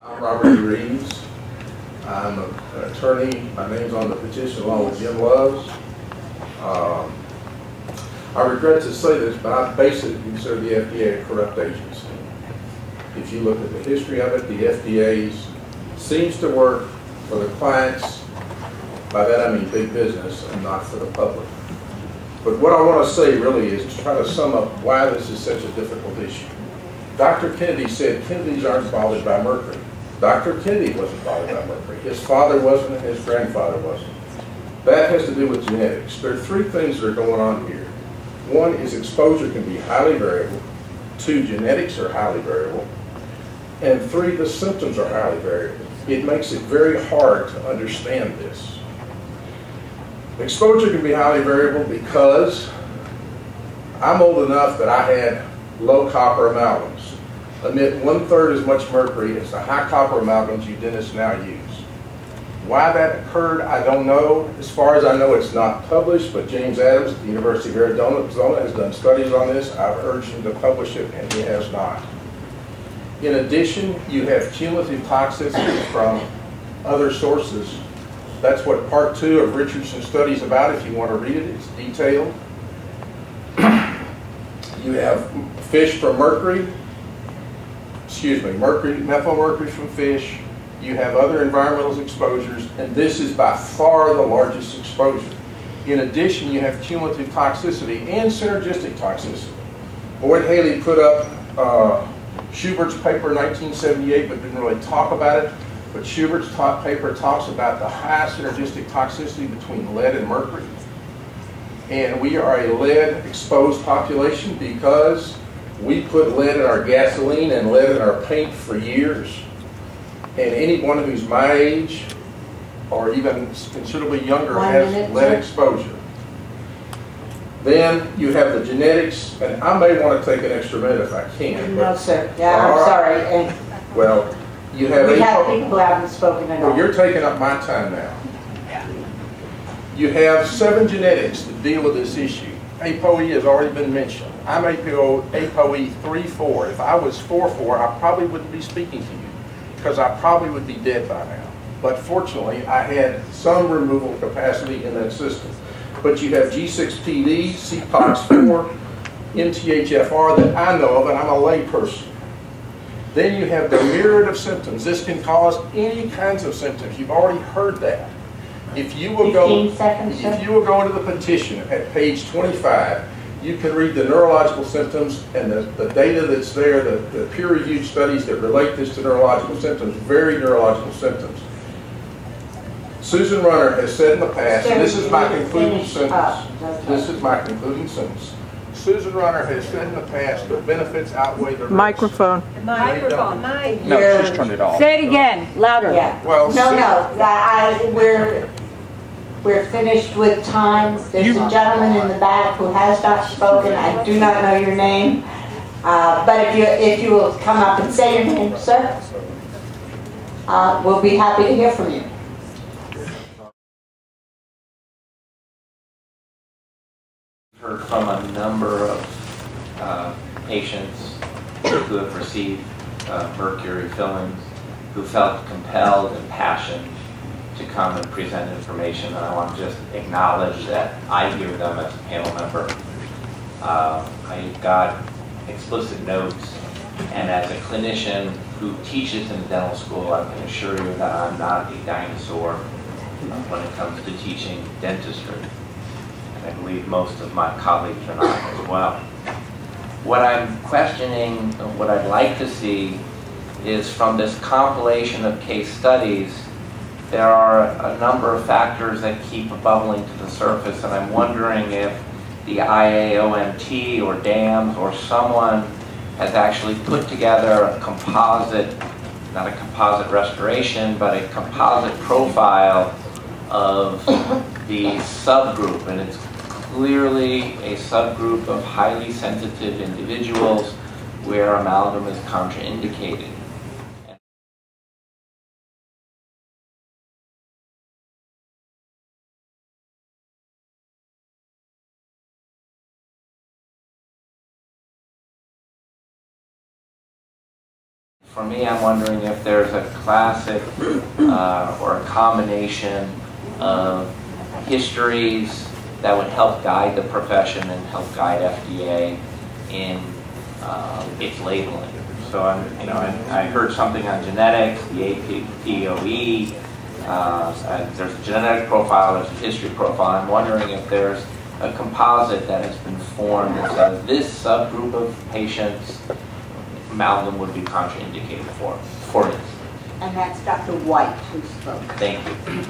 I'm Robert Reeves. I'm an attorney. My name's on the petition along with Jim Loves. I regret to say this, but I basically consider the FDA a corrupt agency. If you look at the history of it, the FDA seems to work for the clients. By that I mean big business and not for the public. But what I want to say really is to try to sum up why this is such a difficult issue. Dr. Kennedy said Kennedys aren't bothered by mercury. Dr. Kennedy wasn't bothered by mercury. His father wasn't and his grandfather wasn't. That has to do with genetics. There are three things that are going on here. One is exposure can be highly variable. Two, genetics are highly variable. And three, the symptoms are highly variable. It makes it very hard to understand this. Exposure can be highly variable because I'm old enough that I had low copper amalgams. Emit 1/3 as much mercury as the high copper amalgams you dentists now use. Why that occurred, I don't know. As far as I know, it's not published, but James Adams at the University of Arizona has done studies on this. I've urged him to publish it, and he has not. In addition, you have cumulative toxicity from other sources. That's what part 2 of Richardson's study is about. If you want to read it, it's detailed. You have fish from mercury, methylmercury from fish. You have other environmental exposures, and this is by far the largest exposure. In addition, you have cumulative toxicity and synergistic toxicity. Boyd Haley put up Schubert's paper in 1978, but didn't really talk about it. But Schubert's paper talks about the high synergistic toxicity between lead and mercury. And we are a lead-exposed population because we put lead in our gasoline and lead in our paint for years. And anyone who's my age or even considerably younger has lead exposure. Then you have the genetics, and I may want to take an extra minute if I can. No, sir. Yeah, I'm sorry. Well, you have we have people who haven't spoken at all. Well, you're taking up my time now. You have 7 genetics that deal with this issue. ApoE has already been mentioned. I'm ApoE 3-4. If I was 4-4, I probably wouldn't be speaking to you because I probably would be dead by now. But fortunately, I had some removal capacity in that system. But you have G6PD, CPOX4, MTHFR that I know of, and I'm a layperson. Then you have the myriad of symptoms. This can cause any kinds of symptoms. You've already heard that. If you will go into the petition at page 25, you can read the neurological symptoms and the data that's there, the peer-reviewed studies that relate this to neurological symptoms, very neurological symptoms. Susan Runner has said in the past, and this is my concluding sentence. This is my concluding sentence. Susan Runner has said in the past the benefits outweigh the risks. Microphone. Microphone. No, she's turned it off. Say it again, louder. Yeah. Well, We're finished with time. There's a gentleman in the back who has not spoken. I do not know your name, but if you will come up and say your name, sir, we'll be happy to hear from you. Heard from a number of patients who have received mercury fillings, who felt compelled and passionate to come and present information, and I want to just acknowledge that I hear them as a panel member. I got explicit notes, and as a clinician who teaches in dental school, I can assure you that I'm not a dinosaur when it comes to teaching dentistry. I believe most of my colleagues are not as well. What I'm questioning, what I'd like to see, is from this compilation of case studies, there are a number of factors that keep bubbling to the surface, and I'm wondering if the IAOMT or DAMS or someone has actually put together a composite, not a composite restoration, but a composite profile of the subgroup, and it's clearly a subgroup of highly sensitive individuals where amalgam is contraindicated. For me, I'm wondering if there's a classic or a combination of histories that would help guide the profession and help guide FDA in its labeling. So I heard something on genetics, the APOE. There's a genetic profile, there's a history profile. I'm wondering if there's a composite that has been formed that says this subgroup of patients amalgam would be contraindicated for instance. And that's Dr. White who spoke. Thank you.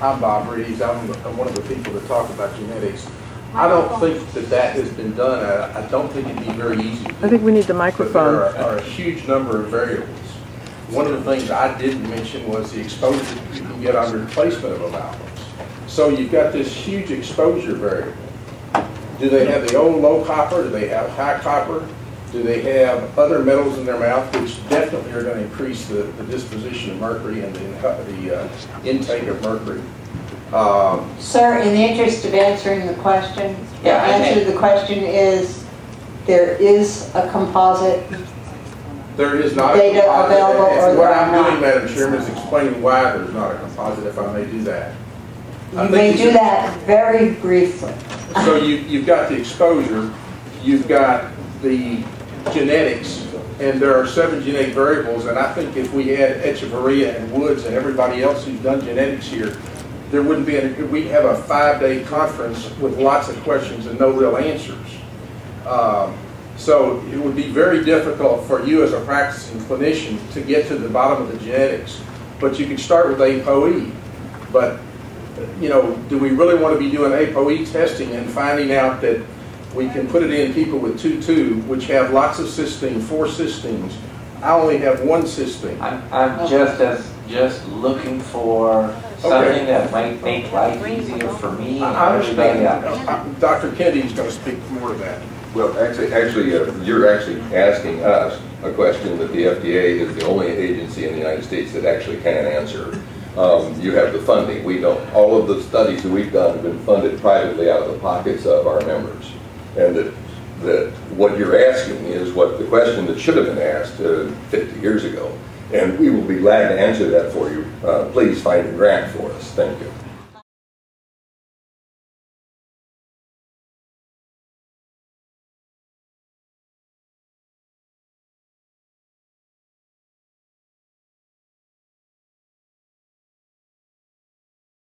I'm Bob Reeves. I'm one of the people that talk about genetics. I don't think that has been done. I don't think it'd be very easy. I think we need the microphone. There are a huge number of variables. One of the things I didn't mention was the exposure that you can get on replacement of amalgams. So you've got this huge exposure variable. Do they have the old low copper? Do they have high copper? Do they have other metals in their mouth, which definitely are going to increase the disposition of mercury and the intake of mercury? Sir, in the interest of answering the question, the Yeah, answer to the question is there is a composite. There is not Data a composite. available, or What there I'm are doing, not. Madam Chairman, is explaining why there's not a composite, if I may do that. You may do that very briefly. So you've got the exposure, you've got the genetics, and there are 7 genetic variables, and I think if we had Echevarria and Woods and everybody else who's done genetics here, there wouldn't be we'd have a 5-day conference with lots of questions and no real answers. So it would be very difficult for you as a practicing clinician to get to the bottom of the genetics. But you could start with ApoE. But, you know, do we really want to be doing ApoE testing and finding out that we can put it in people with 2,2, which have lots of cysteine, 4 cysteines. I only have 1 cysteine. I'm just looking for something that might make life easier for me. I understand. Dr. Kennedy is going to speak more to that. Well, actually, you're actually asking us a question that the FDA is the only agency in the United States that actually can answer. You have the funding. We don't. All of the studies that we've done have been funded privately out of the pockets of our members. And that what you're asking is what the question that should have been asked 50 years ago. And we will be glad to answer that for you. Please find a grant for us. Thank you.